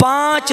5